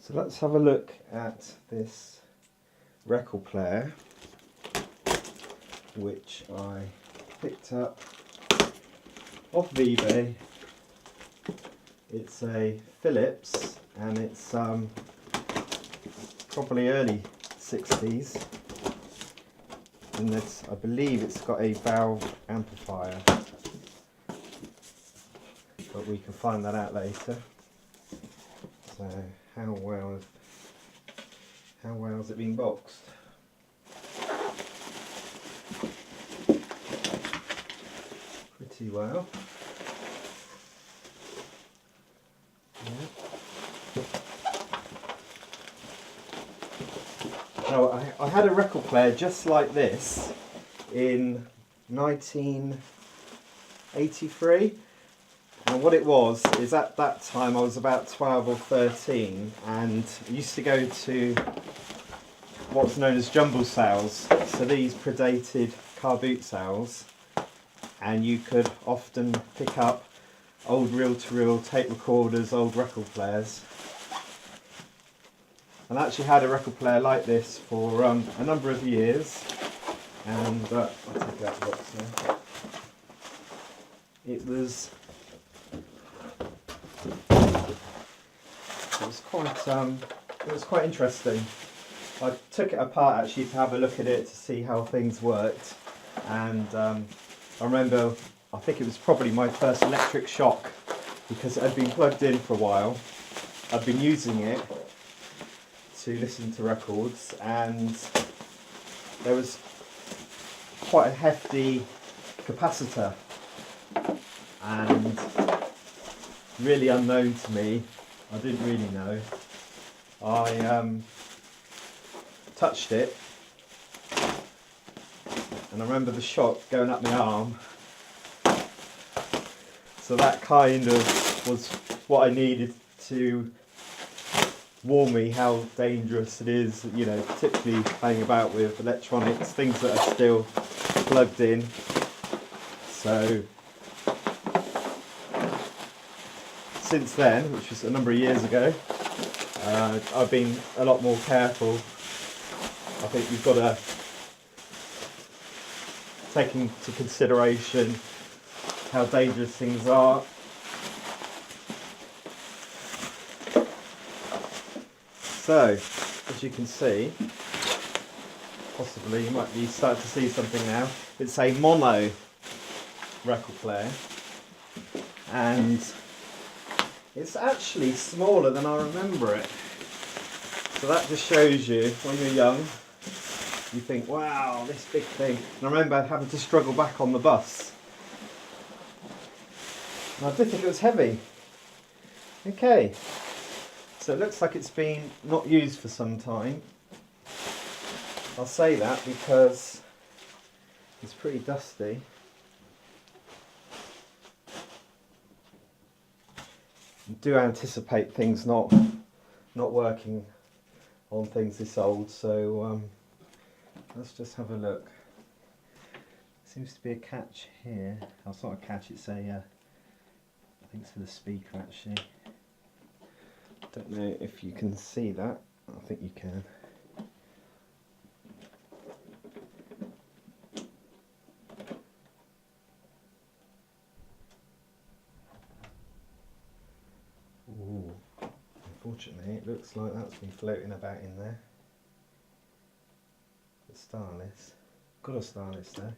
So let's have a look at this record player, which I picked up off of eBay. It's a Philips, and it's probably early 60s, and this, I believe it's got a valve amplifier, but we can find that out later. So how well has it been boxed? Pretty well. Yeah. Now, I had a record player just like this in 1983, and what it was is, at that time I was about 12 or 13, and I used to go to what's known as jumble sales. So these predated car boot sales, and you could often pick up old reel-to-reel tape recorders, old record players. And I actually had a record player like this for a number of years, and I'll take out the box now. It was quite interesting. I took it apart actually to have a look at it to see how things worked, and I remember, I think it was probably my first electric shock, because it had been plugged in for a while. I'd been using it to listen to records, and there was quite a hefty capacitor, and really unknown to me, I didn't really know, I touched it, and I remember the shock going up my arm. So that kind of was what I needed to warn me how dangerous it is, you know, particularly playing about with electronics, things that are still plugged in. So since then, which was a number of years ago, I've been a lot more careful. I think you've got to take into consideration how dangerous things are. So, as you can see, possibly you might be starting to see something now. It's a mono record player, and it's actually smaller than I remember it. So that just shows you, when you're young, you think, wow, this big thing. And I remember having to struggle back on the bus. And I did think it was heavy. Okay, so it looks like it's been not used for some time. I'll say that because it's pretty dusty. I do anticipate things not working on things this old, so let's just have a look. Seems to be a catch here. Oh, it's not a catch, it's a I think it's for the speaker actually. Don't know if you can see that. I think you can. Ooh. Unfortunately, it looks like that's been floating about in there. It's starless. Got a starless there.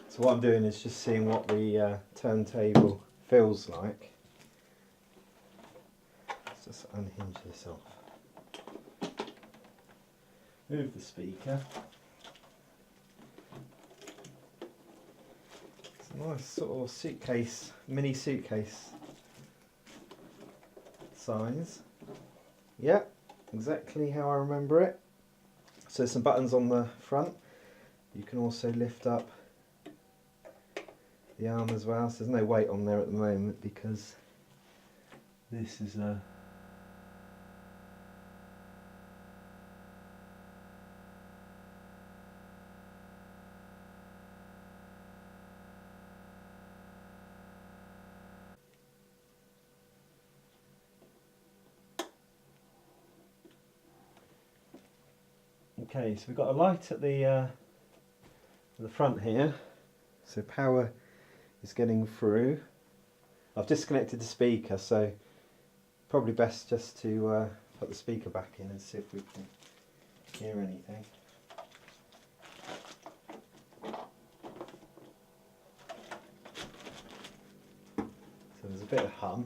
So what I'm doing is just seeing what the turntable feels like. Let's just unhinge this off. Move the speaker. It's a nice sort of suitcase, mini suitcase size. Yeah, exactly how I remember it. So some buttons on the front. You can also lift up the arm as well, so there's no weight on there at the moment because this is a Okay, so we've got a light at the front here, so power is getting through. I've disconnected the speaker, so probably best just to put the speaker back in and see if we can hear anything. So there's a bit of hum.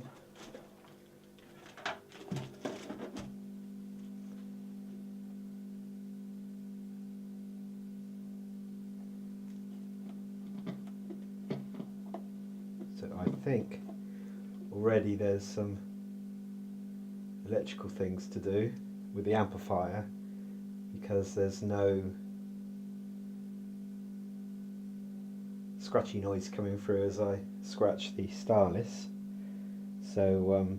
So I think already there's some electrical things to do with the amplifier, because there's no scratchy noise coming through as I scratch the stylus. So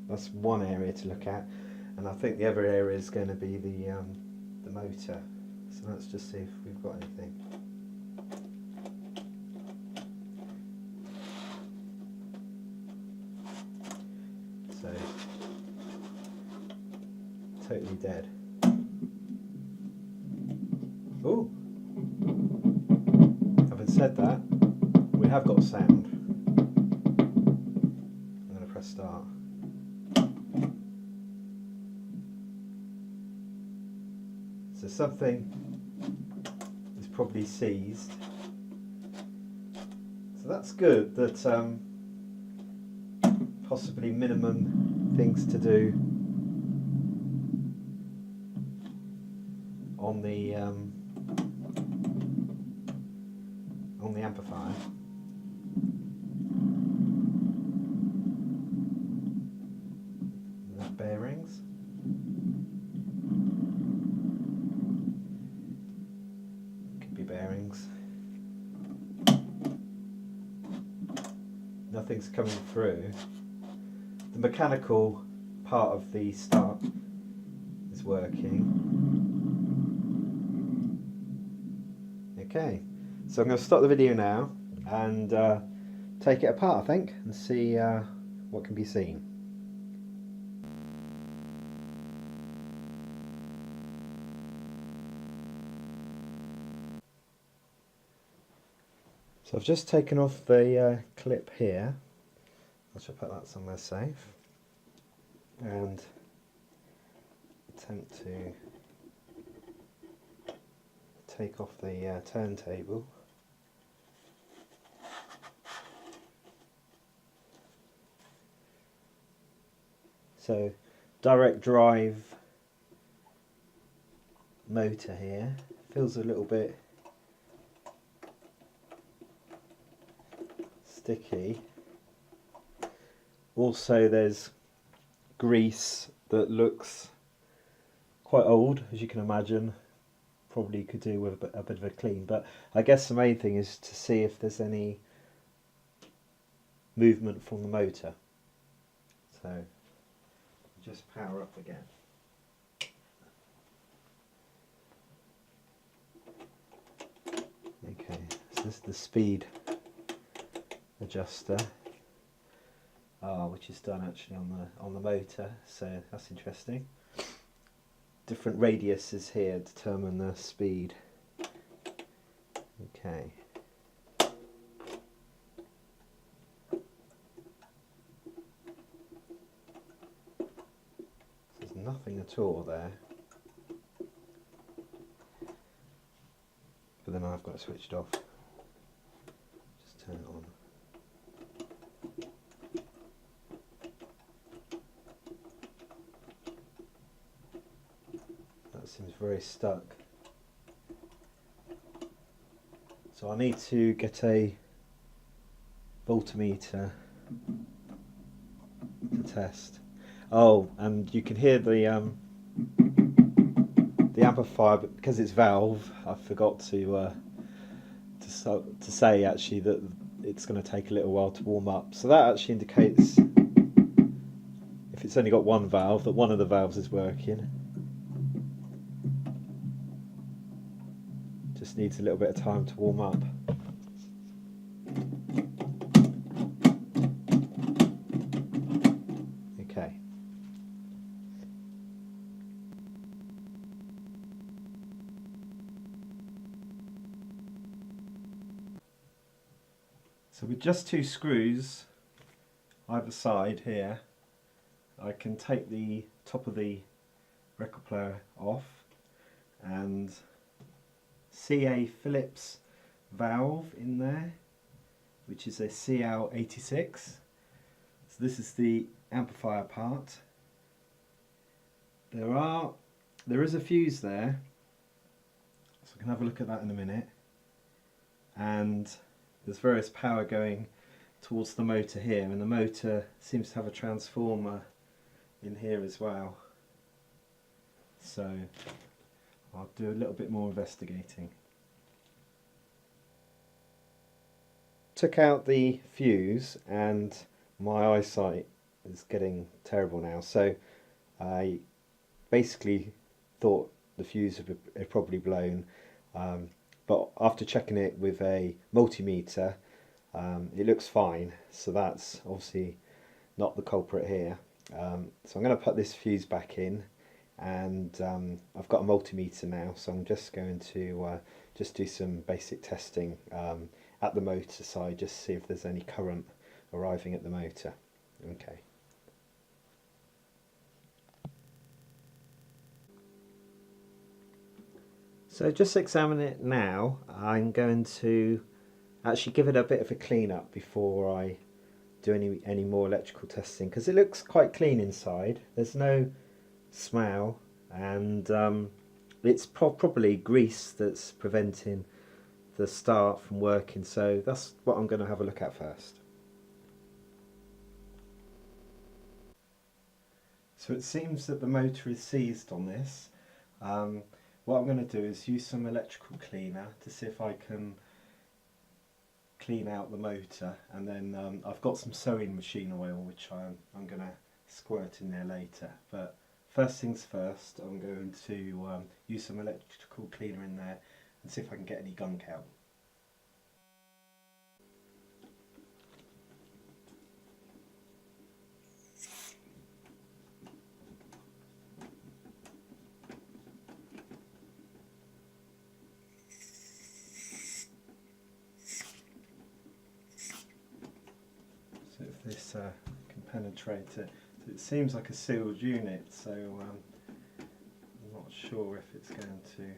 that's one area to look at, and I think the other area is going to be the motor. So let's just see if we've got anything. So totally dead. Oh, having said that, we have got sound. I'm going to press start. So something is probably seized. So that's good, that possibly minimum things to do on the amplifier. That bearings. Could be bearings. Nothing's coming through. The mechanical part of the start is working. Okay, so I'm going to stop the video now and take it apart, I think, and see what can be seen. So I've just taken off the clip here. I shall put that somewhere safe and attempt to take off the turntable. So direct drive motor here, feels a little bit sticky. Also there's grease that looks quite old, as you can imagine. Probably could do with a bit of a clean, but I guess the main thing is to see if there's any movement from the motor. So just power up again. Okay, so this is the speed adjuster, which is done actually on the motor, so that's interesting. Different radiuses here determine the speed. Okay. There's nothing at all there. But then I've got it switched off. Just turn it on. That seems very stuck. So I need to get a voltmeter to test. Oh, and you can hear the amplifier, but because it's valve, I forgot to say actually that it's going to take a little while to warm up. So that actually indicates, if it's only got one valve, that one of the valves is working. Just needs a little bit of time to warm up. Okay. So with just 2 screws either side here, I can take the top of the record player off and see a Phillips valve in there, which is a CL86. So this is the amplifier part. There is a fuse there, so I can have a look at that in a minute, and there's various power going towards the motor here, and the motor seems to have a transformer in here as well, so I'll do a little bit more investigating. Took out the fuse and my eyesight is getting terrible now, so I basically thought the fuse had probably blown, but after checking it with a multimeter, it looks fine, so that's obviously not the culprit here. So I'm going to put this fuse back in, and I've got a multimeter now, so I'm just going to just do some basic testing at the motor side, just to see if there's any current arriving at the motor. Okay. So just examine it now. I'm going to actually give it a bit of a clean up before I do any more electrical testing, because it looks quite clean inside. There's no smell, and it's probably grease that's preventing the start from working, so that's what I'm going to have a look at first. So it seems that the motor is seized on this. What I'm going to do is use some electrical cleaner to see if I can clean out the motor, and then I've got some sewing machine oil which I'm going to squirt in there later. But first things first, I'm going to use some electrical cleaner in there and see if I can get any gunk out. So if this can penetrate it. So it seems like a sealed unit, so I'm not sure if it's going to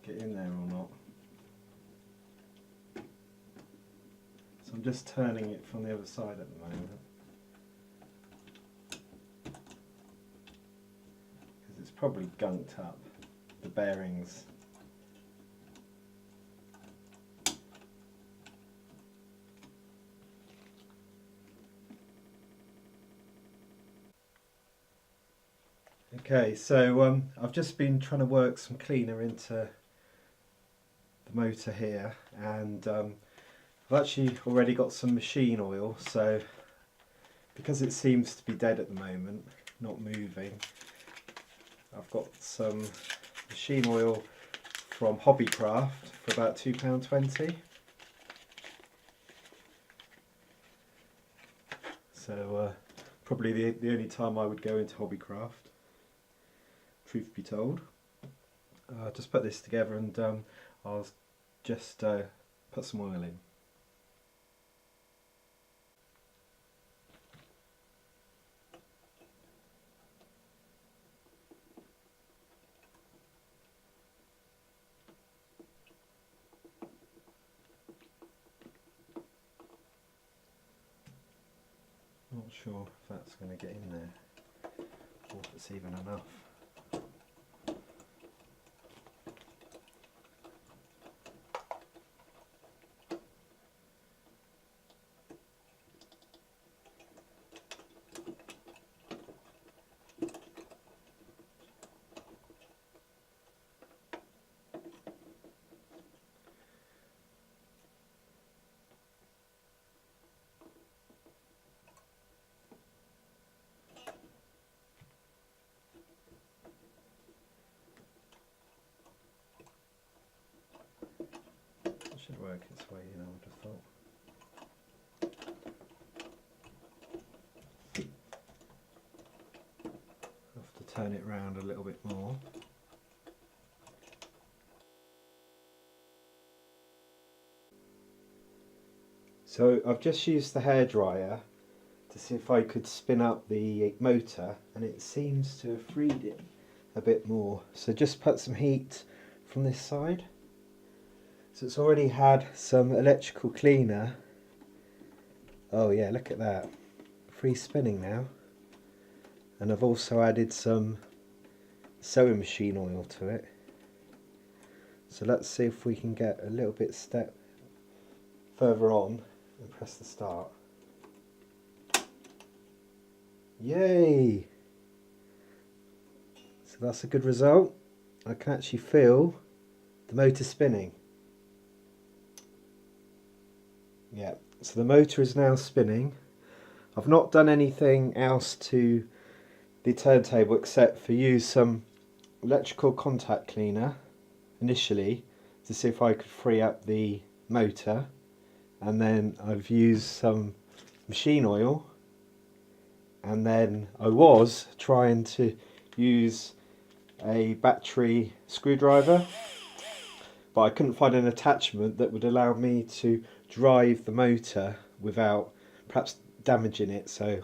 get in there or not. So I'm just turning it from the other side at the moment, because it's probably gunked up, the bearings. Okay, so I've just been trying to work some cleaner into the motor here, and I've actually already got some machine oil, so because it seems to be dead at the moment, not moving, I've got some machine oil from Hobbycraft for about £2.20. So probably the only time I would go into Hobbycraft, truth be told. Just put this together, and I'll just put some oil in. Not sure if that's going to get in there, or if it's even enough. Should work its way in, I would have thought. Have to turn it round a little bit more. So I've just used the hairdryer to see if I could spin up the motor, and it seems to have freed it a bit more. So just put some heat from this side. So it's already had some electrical cleaner. Oh yeah, look at that. Free spinning now. And I've also added some sewing machine oil to it. So let's see if we can get a little bit step further on and press the start. Yay! So that's a good result. I can actually feel the motor spinning. Yeah, so the motor is now spinning. I've not done anything else to the turntable except for use some electrical contact cleaner initially to see if I could free up the motor, and then I've used some machine oil, and then I was trying to use a battery screwdriver, but I couldn't find an attachment that would allow me to drive the motor without perhaps damaging it, so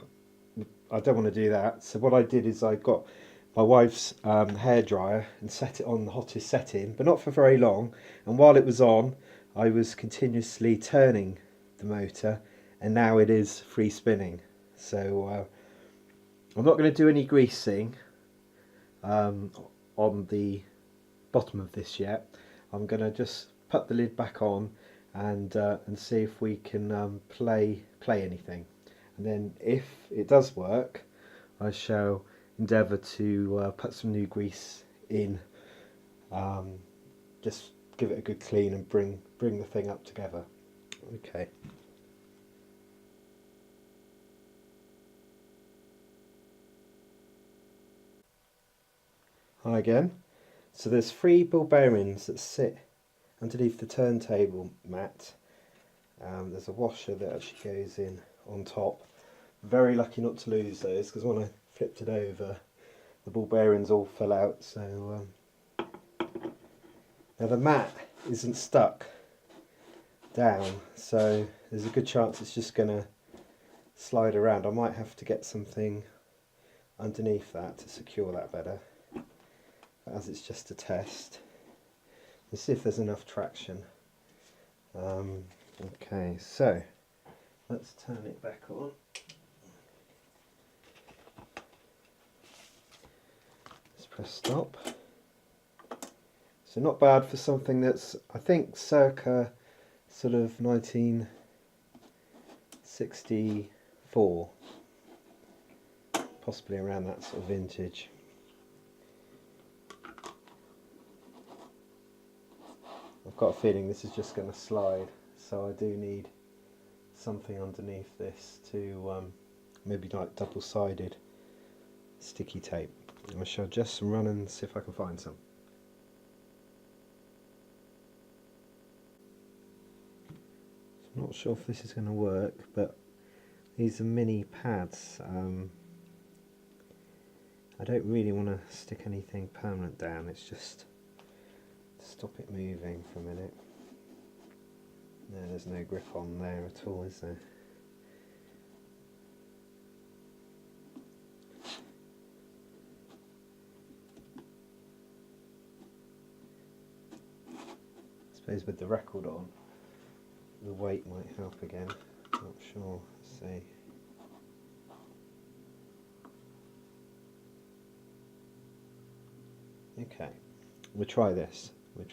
I don't want to do that. So what I did is I got my wife's hairdryer and set it on the hottest setting, but not for very long, and while it was on I was continuously turning the motor, and now it is free spinning. So I'm not going to do any greasing on the bottom of this yet. I'm going to just put the lid back on and see if we can play anything, and then if it does work I shall endeavour to put some new grease in, just give it a good clean and bring the thing up together. Okay. Hi again. So there's 3 ball bearings that sit underneath the turntable mat. There's a washer that actually goes in on top. Very lucky not to lose those, because when I flipped it over the ball bearings all fell out. So now the mat isn't stuck down, so there's a good chance it's just going to slide around. I might have to get something underneath that to secure that better, but as it's just a test, let's see if there's enough traction. Okay, so let's turn it back on. Let's press stop. So not bad for something that's, I think, circa sort of 1964, possibly around that sort of vintage. I've got a feeling this is just going to slide, so I do need something underneath this to maybe like double-sided sticky tape. I shall just run and see if I can find some. I'm not sure if this is going to work, but these are mini pads. I don't really want to stick anything permanent down, it's just to stop it moving for a minute. No, there's no grip on there at all, is there? I suppose with the record on, the weight might help again. Not sure. Let's see. Okay, we'll try this. I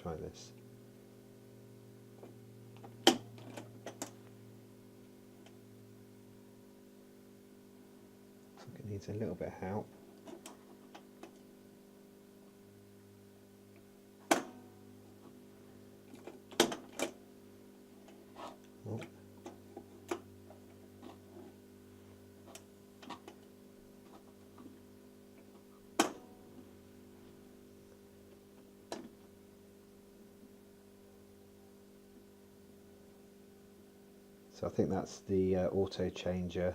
think it needs a little bit of help. Oh. So I think that's the auto changer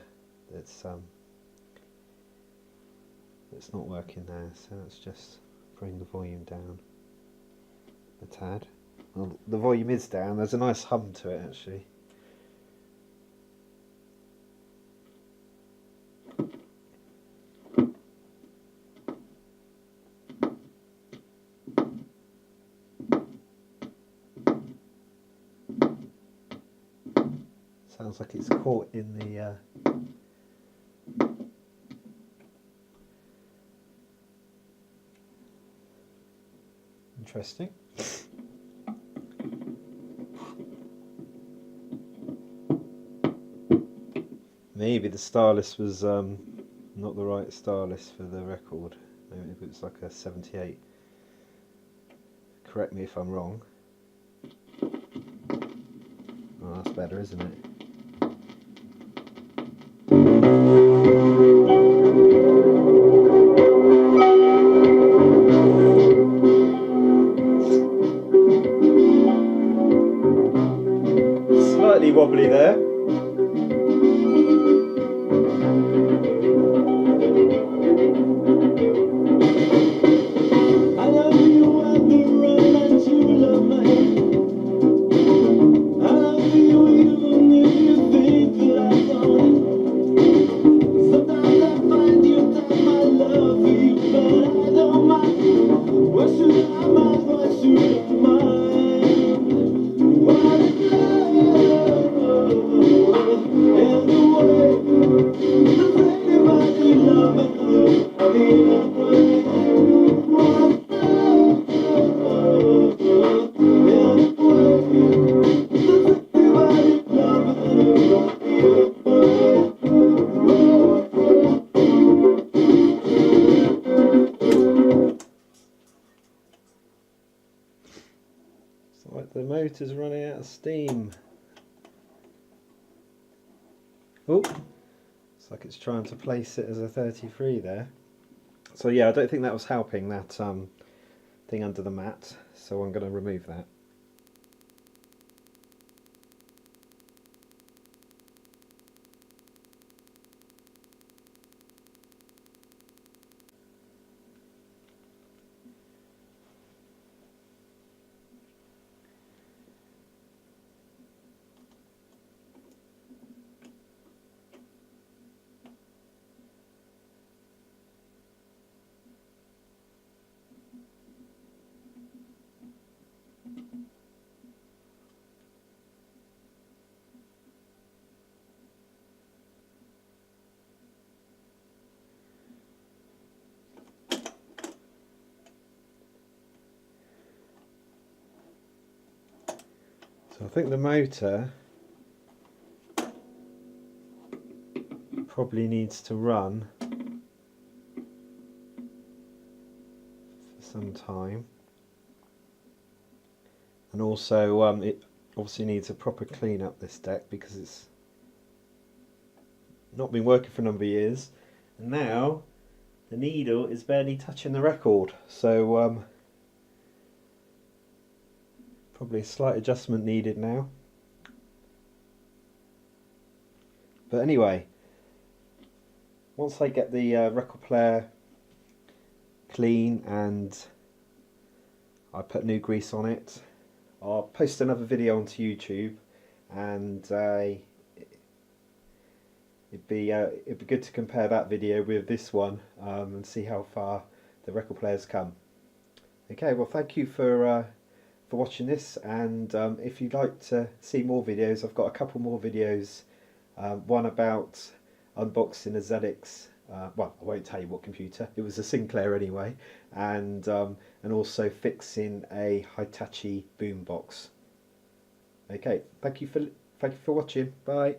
that's not working there. So let's just bring the volume down a tad. Well, the volume is down. There's a nice hum to it actually. Sounds like it's caught in the interesting. Maybe the stylus was not the right stylus for the record. Maybe it was like a 78. Correct me if I'm wrong. Oh, that's better, isn't it? Slightly wobbly there. It's like the motor's running out of steam. Oh, it's like it's trying to place it as a 33 there. So yeah, I don't think that was helping, that thing under the mat, so I'm going to remove that. So I think the motor probably needs to run for some time, and also it obviously needs a proper clean up, this deck, because it's not been working for a number of years, and now the needle is barely touching the record, so probably a slight adjustment needed now. But anyway, once I get the record player clean and I put new grease on it, I'll post another video onto YouTube, and it'd be good to compare that video with this one and see how far the record player's come. Okay, well, thank you for watching this, and if you'd like to see more videos, I've got a couple more videos. One about unboxing a ZX, well, I won't tell you what computer, it was a Sinclair anyway, and also fixing a Hitachi boombox. Okay, thank you for watching. Bye.